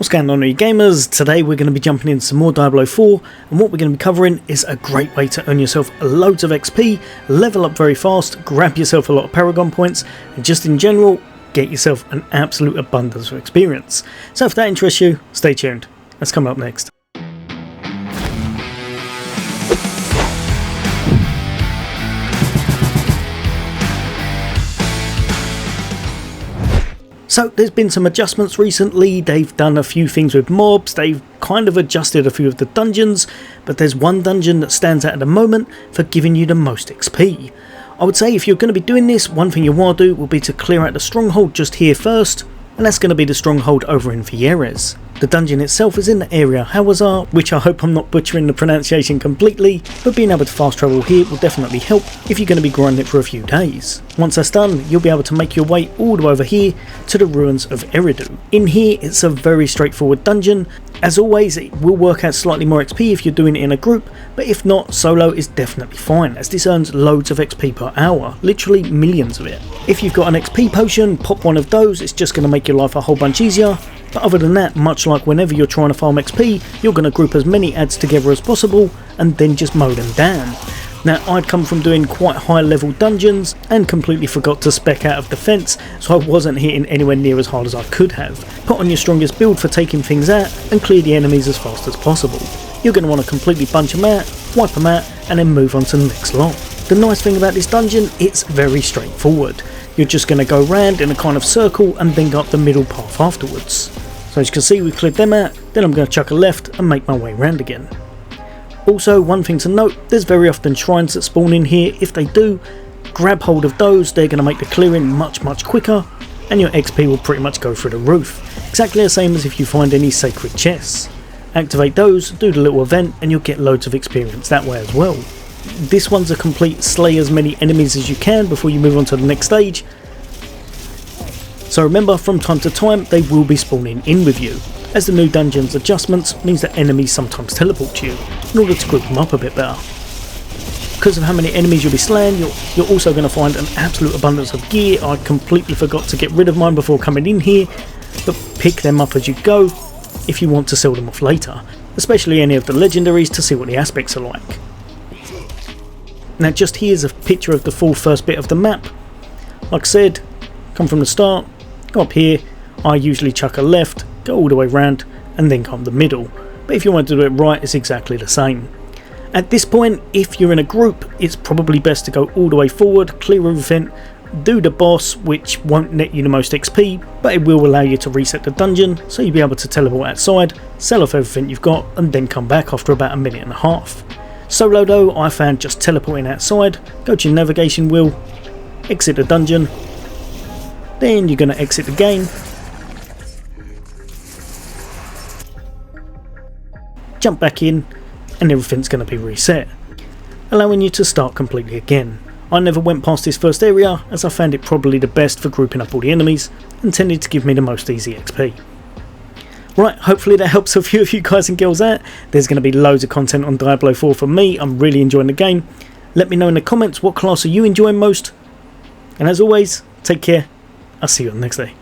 What's going on, you gamers? Today we're going to be jumping into some more Diablo 4, and what we're going to be covering is a great way to earn yourself loads of XP, level up very fast, grab yourself a lot of Paragon points, and just in general, get yourself an absolute abundance of experience. So if that interests you, stay tuned. That's coming up next. So there's been some adjustments recently. They've done a few things with mobs, they've kind of adjusted a few of the dungeons, but there's one dungeon that stands out at the moment for giving you the most XP. I would say if you're going to be doing this, one thing you want to do will be to clear out the stronghold just here first, and that's going to be the stronghold over in Vieres. The dungeon itself is in the area Hawazar, which I hope I'm not butchering the pronunciation completely, but being able to fast travel here will definitely help if you're going to be grinding it for a few days. Once that's done, you'll be able to make your way all the way over here to the ruins of Eridu. In here, it's a very straightforward dungeon. As always, it will work out slightly more XP if you're doing it in a group, but if not, solo is definitely fine, as this earns loads of XP per hour, literally millions of it. If you've got an XP potion, pop one of those, it's just going to make your life a whole bunch easier. But other than that, much like whenever you're trying to farm XP, you're going to group as many adds together as possible and then just mow them down. Now, I'd come from doing quite high level dungeons and completely forgot to spec out of defense, so I wasn't hitting anywhere near as hard as I could have. Put on your strongest build for taking things out and clear the enemies as fast as possible. You're going to want to completely bunch them out, wipe them out, and then move on to the next lot. The nice thing about this dungeon, it's very straightforward. You're just going to go round in a kind of circle and then go up the middle path afterwards. So as you can see, we've cleared them out, then I'm going to chuck a left and make my way round again. Also, one thing to note, there's very often shrines that spawn in here. If they do, grab hold of those, they're going to make the clearing much quicker, and your XP will pretty much go through the roof. Exactly the same as if you find any sacred chests. Activate those, do the little event, and you'll get loads of experience that way as well. This one's a complete slay as many enemies as you can before you move on to the next stage. So remember, from time to time, they will be spawning in with you, as the new dungeon's adjustments means that enemies sometimes teleport to you, in order to group them up a bit better. Because of how many enemies you'll be slaying, you're also going to find an absolute abundance of gear. I completely forgot to get rid of mine before coming in here, but pick them up as you go if you want to sell them off later, especially any of the legendaries to see what the aspects are like. Now just here's a picture of the full first bit of the map. Like I said, come from the start, go up here, I usually chuck a left, go all the way round and then come the middle, but if you want to do it right, it's exactly the same. At this point, if you're in a group, it's probably best to go all the way forward, clear everything, do the boss, which won't net you the most XP, but it will allow you to reset the dungeon, so you'll be able to teleport outside, sell off everything you've got and then come back after about a minute and a half. Solo though, I found just teleporting outside, go to your navigation wheel, exit the dungeon, then you're going to exit the game, jump back in, and everything's going to be reset, allowing you to start completely again. I never went past this first area, as I found it probably the best for grouping up all the enemies and tended to give me the most easy XP. Right, hopefully that helps a few of you guys and girls out. There's going to be loads of content on Diablo 4 from me. I'm really enjoying the game. Let me know in the comments what class are you enjoying most, and as always, take care. I'll see you on the next day.